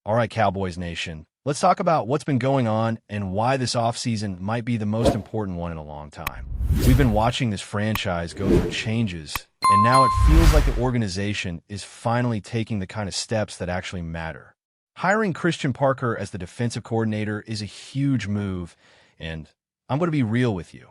All right, Cowboys Nation, let's talk about what's been going on and why this offseason might be the most important one in a long time. We've been watching this franchise go through changes, and now it feels like the organization is finally taking the kind of steps that actually matter. Hiring Christian Parker as the defensive coordinator is a huge move, and I'm going to be real with you.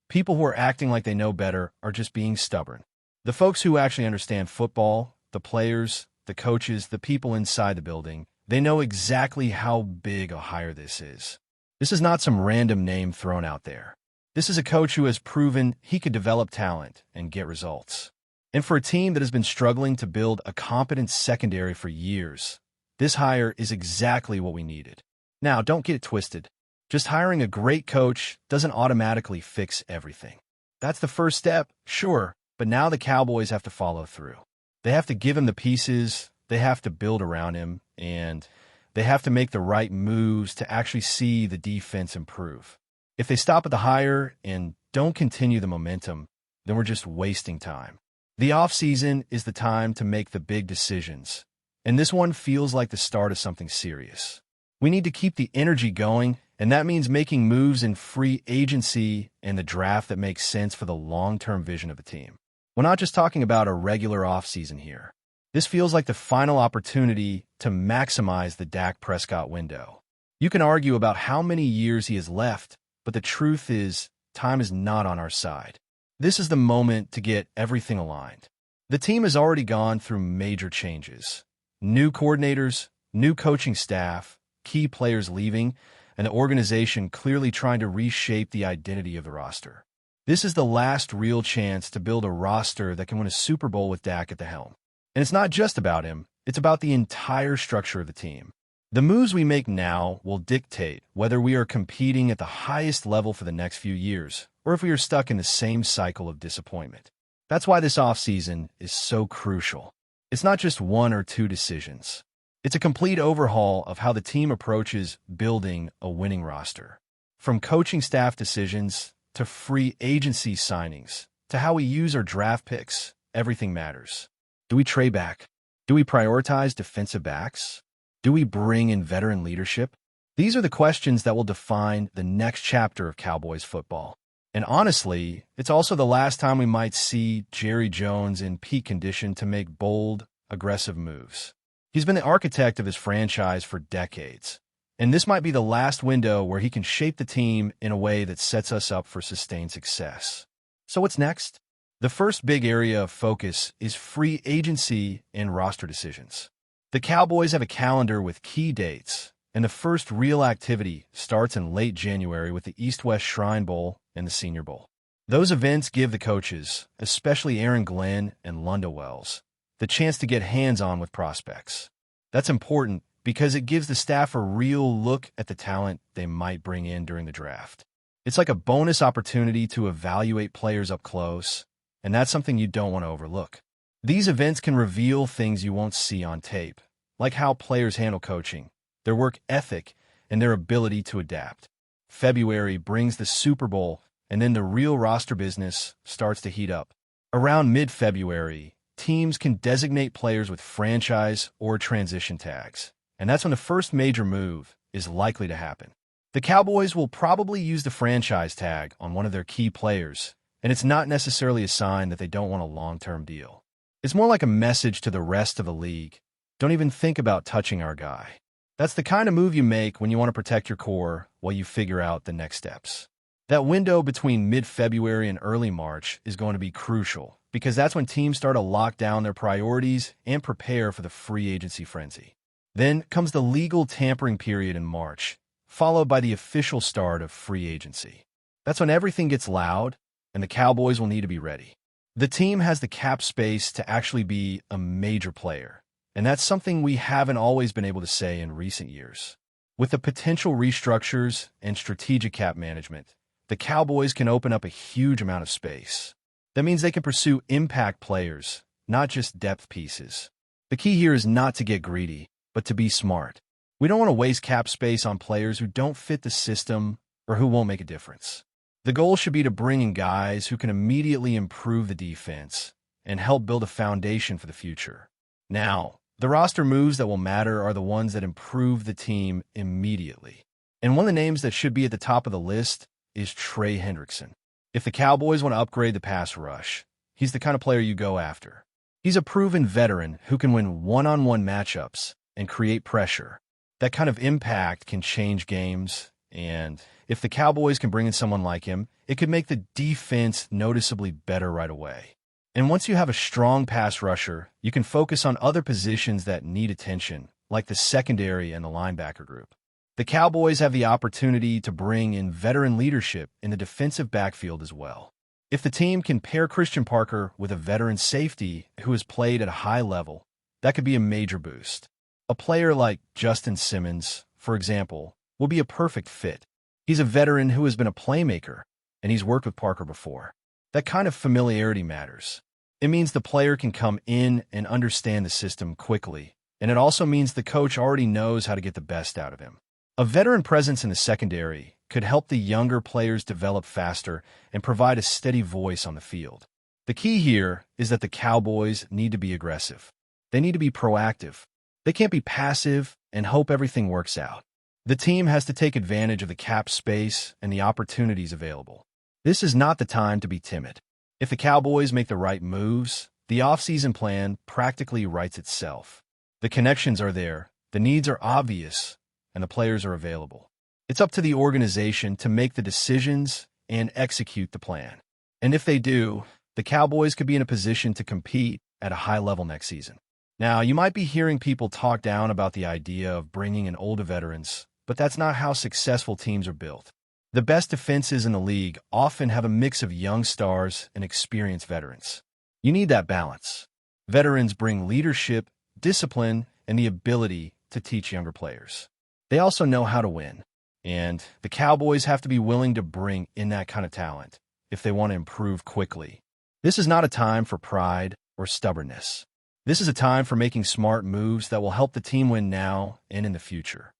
People who are acting like they know better are just being stubborn. The folks who actually understand football, the players, the coaches, the people inside the building, they know exactly how big a hire this is. This is not some random name thrown out there. This is a coach who has proven he could develop talent and get results. And for a team that has been struggling to build a competent secondary for years, this hire is exactly what we needed. Now, don't get it twisted. Just hiring a great coach doesn't automatically fix everything. That's the first step, sure, but now the Cowboys have to follow through. They have to give him the pieces, they have to build around him, and they have to make the right moves to actually see the defense improve. If they stop at the hire and don't continue the momentum, then we're just wasting time. The offseason is the time to make the big decisions, and this one feels like the start of something serious. We need to keep the energy going, and that means making moves in free agency and the draft that makes sense for the long-term vision of the team. We're not just talking about a regular offseason here. This feels like the final opportunity to maximize the Dak Prescott window. You can argue about how many years he has left, but the truth is, time is not on our side. This is the moment to get everything aligned. The team has already gone through major changes. New coordinators, new coaching staff, key players leaving, and the organization clearly trying to reshape the identity of the roster. This is the last real chance to build a roster that can win a Super Bowl with Dak at the helm. And it's not just about him, it's about the entire structure of the team. The moves we make now will dictate whether we are competing at the highest level for the next few years, or if we are stuck in the same cycle of disappointment. That's why this offseason is so crucial. It's not just one or two decisions. It's a complete overhaul of how the team approaches building a winning roster. From coaching staff decisions to free agency signings to how we use our draft picks, everything matters. Do we trade back? Do we prioritize defensive backs? Do we bring in veteran leadership? These are the questions that will define the next chapter of Cowboys football. And honestly, it's also the last time we might see Jerry Jones in peak condition to make bold, aggressive moves. He's been the architect of his franchise for decades, and this might be the last window where he can shape the team in a way that sets us up for sustained success. So what's next? The first big area of focus is free agency and roster decisions. The Cowboys have a calendar with key dates, and the first real activity starts in late January with the East-West Shrine Bowl and the Senior Bowl. Those events give the coaches, especially Aaron Glenn and Lunda Wells, the chance to get hands-on with prospects. That's important because it gives the staff a real look at the talent they might bring in during the draft. It's like a bonus opportunity to evaluate players up close, and that's something you don't want to overlook. These events can reveal things you won't see on tape, like how players handle coaching, their work ethic, and their ability to adapt. February brings the Super Bowl, and then the real roster business starts to heat up. Around mid-February, teams can designate players with franchise or transition tags, and that's when the first major move is likely to happen. The Cowboys will probably use the franchise tag on one of their key players, and it's not necessarily a sign that they don't want a long-term deal. It's more like a message to the rest of the league. Don't even think about touching our guy. That's the kind of move you make when you want to protect your core while you figure out the next steps. That window between mid-February and early March is going to be crucial because that's when teams start to lock down their priorities and prepare for the free agency frenzy. Then comes the legal tampering period in March, followed by the official start of free agency. That's when everything gets loud, and the Cowboys will need to be ready. The team has the cap space to actually be a major player, and that's something we haven't always been able to say in recent years. With the potential restructures and strategic cap management, the Cowboys can open up a huge amount of space. That means they can pursue impact players, not just depth pieces. The key here is not to get greedy, but to be smart. We don't want to waste cap space on players who don't fit the system or who won't make a difference. The goal should be to bring in guys who can immediately improve the defense and help build a foundation for the future. Now, The roster moves that will matter are the ones that improve the team immediately. And one of the names that should be at the top of the list is Trey Hendrickson. If the Cowboys want to upgrade the pass rush, he's the kind of player you go after. He's a proven veteran who can win one-on-one matchups and create pressure. That kind of impact can change games, and if the Cowboys can bring in someone like him, it could make the defense noticeably better right away. And once you have a strong pass rusher, you can focus on other positions that need attention, like the secondary and the linebacker group. The Cowboys have the opportunity to bring in veteran leadership in the defensive backfield as well. If the team can pair Christian Parker with a veteran safety who has played at a high level, that could be a major boost. A player like Justin Simmons, for example, will be a perfect fit. He's a veteran who has been a playmaker, and he's worked with Parker before. That kind of familiarity matters. It means the player can come in and understand the system quickly, and it also means the coach already knows how to get the best out of him. A veteran presence in the secondary could help the younger players develop faster and provide a steady voice on the field. The key here is that the Cowboys need to be aggressive. They need to be proactive. They can't be passive and hope everything works out. The team has to take advantage of the cap space and the opportunities available. This is not the time to be timid. If the Cowboys make the right moves, the offseason plan practically writes itself. The connections are there, the needs are obvious, and the players are available. It's up to the organization to make the decisions and execute the plan. And if they do, the Cowboys could be in a position to compete at a high level next season. Now, you might be hearing people talk down about the idea of bringing in older veterans, but that's not how successful teams are built. The best defenses in the league often have a mix of young stars and experienced veterans. You need that balance. Veterans bring leadership, discipline, and the ability to teach younger players. They also know how to win. And the Cowboys have to be willing to bring in that kind of talent if they want to improve quickly. This is not a time for pride or stubbornness. This is a time for making smart moves that will help the team win now and in the future.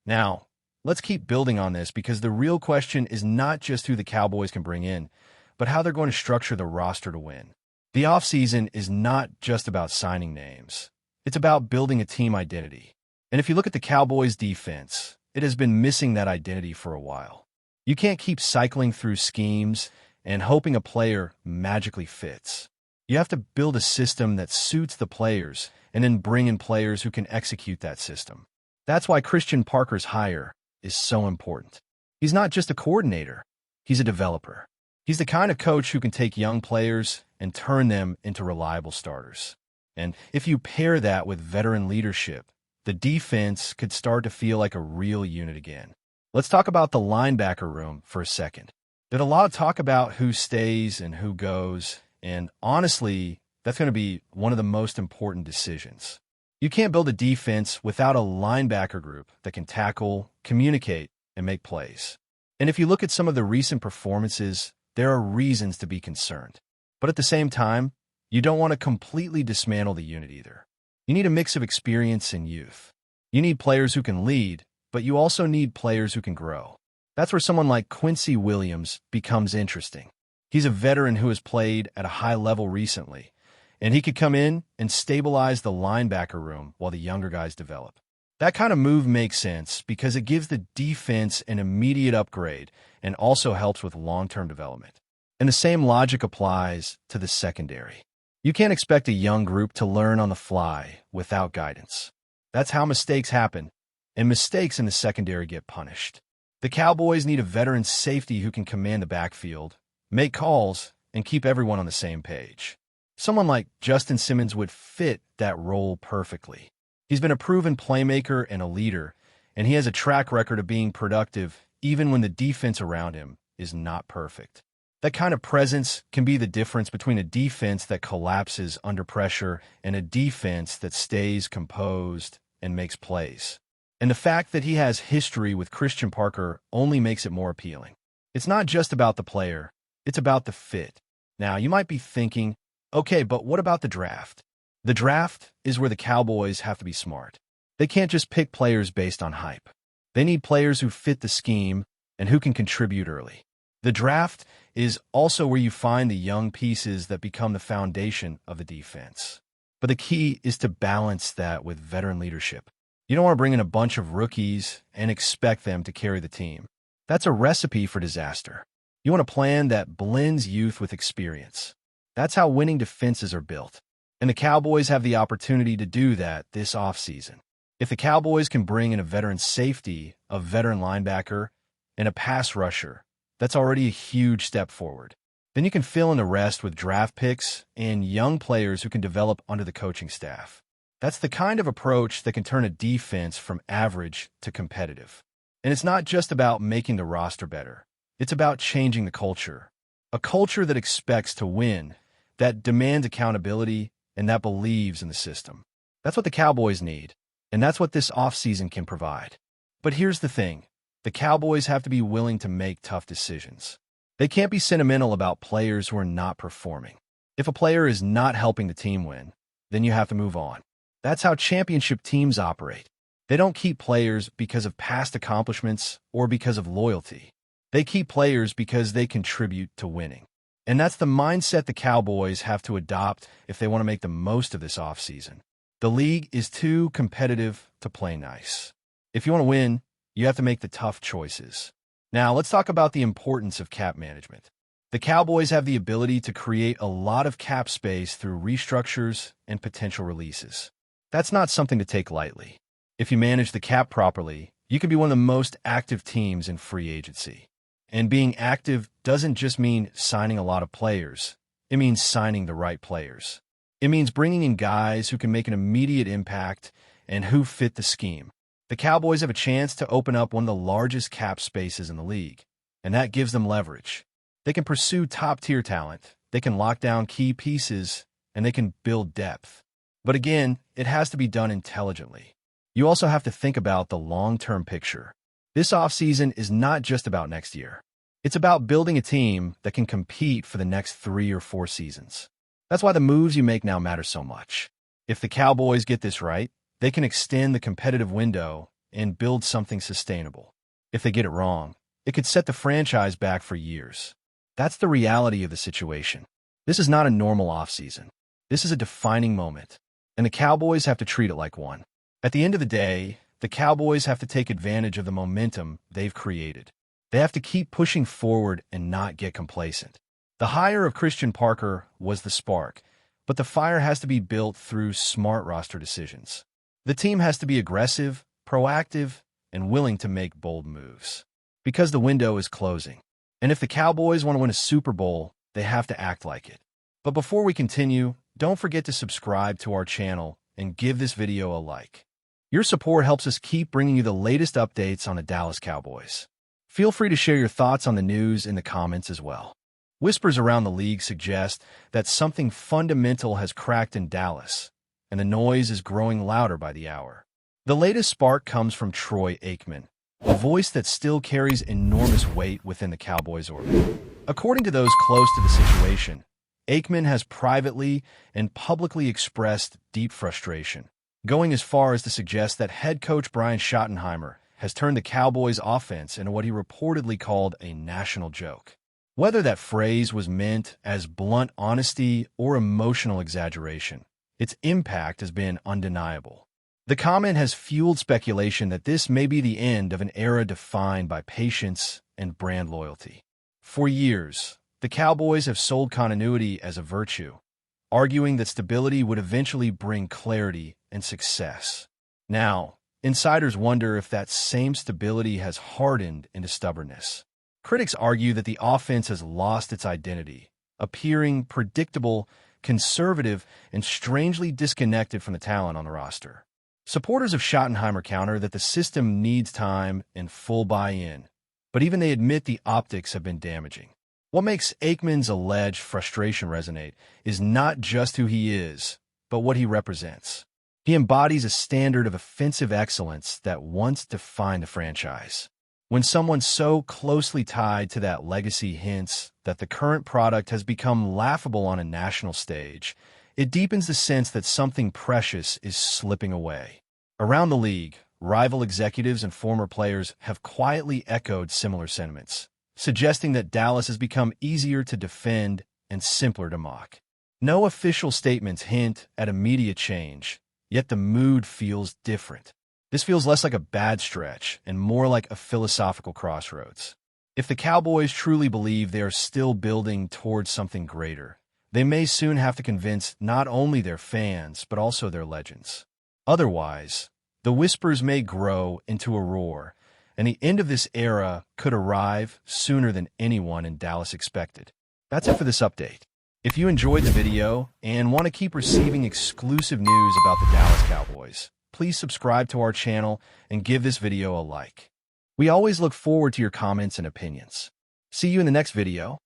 Now, let's keep building on this because the real question is not just who the Cowboys can bring in, but how they're going to structure the roster to win. The offseason is not just about signing names. It's about building a team identity. And if you look at the Cowboys' defense, it has been missing that identity for a while. You can't keep cycling through schemes and hoping a player magically fits. You have to build a system that suits the players and then bring in players who can execute that system. That's why Christian Parker's hire is so important. He's not just a coordinator. He's a developer. He's the kind of coach who can take young players and turn them into reliable starters. And if you pair that with veteran leadership, the defense could start to feel like a real unit again. Let's talk about the linebacker room for a second. There's a lot of talk about who stays and who goes, and honestly, that's going to be one of the most important decisions. You can't build a defense without a linebacker group that can tackle, communicate, and make plays. And if you look at some of the recent performances, there are reasons to be concerned. But at the same time, you don't want to completely dismantle the unit either. You need a mix of experience and youth. You need players who can lead, but you also need players who can grow. That's where someone like Quincy Williams becomes interesting. He's a veteran who has played at a high level recently, and he could come in and stabilize the linebacker room while the younger guys develop. That kind of move makes sense because it gives the defense an immediate upgrade and also helps with long-term development. And the same logic applies to the secondary. You can't expect a young group to learn on the fly without guidance. That's how mistakes happen, and mistakes in the secondary get punished. The Cowboys need a veteran safety who can command the backfield, make calls, and keep everyone on the same page. Someone like Justin Simmons would fit that role perfectly. He's been a proven playmaker and a leader, and he has a track record of being productive even when the defense around him is not perfect. That kind of presence can be the difference between a defense that collapses under pressure and a defense that stays composed and makes plays. And the fact that he has history with Christian Parker only makes it more appealing. It's not just about the player, it's about the fit. Now, you might be thinking, okay, but what about the draft? The draft is where the Cowboys have to be smart. They can't just pick players based on hype. They need players who fit the scheme and who can contribute early. The draft is also where you find the young pieces that become the foundation of the defense. But the key is to balance that with veteran leadership. You don't want to bring in a bunch of rookies and expect them to carry the team. That's a recipe for disaster. You want a plan that blends youth with experience. That's how winning defenses are built. And the Cowboys have the opportunity to do that this offseason. If the Cowboys can bring in a veteran safety, a veteran linebacker, and a pass rusher, that's already a huge step forward. Then you can fill in the rest with draft picks and young players who can develop under the coaching staff. That's the kind of approach that can turn a defense from average to competitive. And it's not just about making the roster better. It's about changing the culture. A culture that expects to win, that demands accountability, and that believes in the system. That's what the Cowboys need, and that's what this offseason can provide. But here's the thing. The Cowboys have to be willing to make tough decisions. They can't be sentimental about players who are not performing. If a player is not helping the team win, then you have to move on. That's how championship teams operate. They don't keep players because of past accomplishments or because of loyalty. They keep players because they contribute to winning. And that's the mindset the Cowboys have to adopt if they want to make the most of this offseason. The league is too competitive to play nice. If you want to win, you have to make the tough choices. Now, let's talk about the importance of cap management. The Cowboys have the ability to create a lot of cap space through restructures and potential releases. That's not something to take lightly. If you manage the cap properly, you can be one of the most active teams in free agency. And being active doesn't just mean signing a lot of players. It means signing the right players. It means bringing in guys who can make an immediate impact and who fit the scheme. The Cowboys have a chance to open up one of the largest cap spaces in the league, and that gives them leverage. They can pursue top-tier talent, they can lock down key pieces, and they can build depth. But again, it has to be done intelligently. You also have to think about the long-term picture. This offseason is not just about next year. It's about building a team that can compete for the next 3 or 4 seasons. That's why the moves you make now matter so much. If the Cowboys get this right, they can extend the competitive window and build something sustainable. If they get it wrong, it could set the franchise back for years. That's the reality of the situation. This is not a normal offseason. This is a defining moment, and the Cowboys have to treat it like one. At the end of the day, the Cowboys have to take advantage of the momentum they've created. They have to keep pushing forward and not get complacent. The hire of Christian Parker was the spark, but the fire has to be built through smart roster decisions. The team has to be aggressive, proactive, and willing to make bold moves. Because the window is closing. And if the Cowboys want to win a Super Bowl, they have to act like it. But before we continue, don't forget to subscribe to our channel and give this video a like. Your support helps us keep bringing you the latest updates on the Dallas Cowboys. Feel free to share your thoughts on the news in the comments as well. Whispers around the league suggest that something fundamental has cracked in Dallas, and the noise is growing louder by the hour. The latest spark comes from AIKMAN, a voice that still carries enormous weight within the Cowboys orbit. According to those close to the situation, AIKMAN has privately and publicly expressed deep frustration, going as far as to suggest that head coach Brian Schottenheimer has turned the Cowboys' offense into what he reportedly called a national joke. Whether that phrase was meant as blunt honesty or emotional exaggeration, its impact has been undeniable. The comment has fueled speculation that this may be the end of an era defined by patience and brand loyalty. For years, the Cowboys have sold continuity as a virtue, arguing that stability would eventually bring clarity and success. Now, insiders wonder if that same stability has hardened into stubbornness. Critics argue that the offense has lost its identity, appearing predictable, conservative, and strangely disconnected from the talent on the roster. Supporters of Schottenheimer counter that the system needs time and full buy-in, but even they admit the optics have been damaging. What makes AIKMAN's alleged frustration resonate is not just who he is, but what he represents. He embodies a standard of offensive excellence that once defined the franchise. When someone so closely tied to that legacy hints that the current product has become laughable on a national stage, it deepens the sense that something precious is slipping away. Around the league, rival executives and former players have quietly echoed similar sentiments, suggesting that Dallas has become easier to defend and simpler to mock. No official statements hint at immediate change, yet the mood feels different. This feels less like a bad stretch and more like a philosophical crossroads. If the Cowboys truly believe they are still building towards something greater, they may soon have to convince not only their fans, but also their legends. Otherwise, the whispers may grow into a roar, and the end of this era could arrive sooner than anyone in Dallas expected. That's it for this update. If you enjoyed the video and want to keep receiving exclusive news about the Dallas Cowboys, please subscribe to our channel and give this video a like. We always look forward to your comments and opinions. See you in the next video.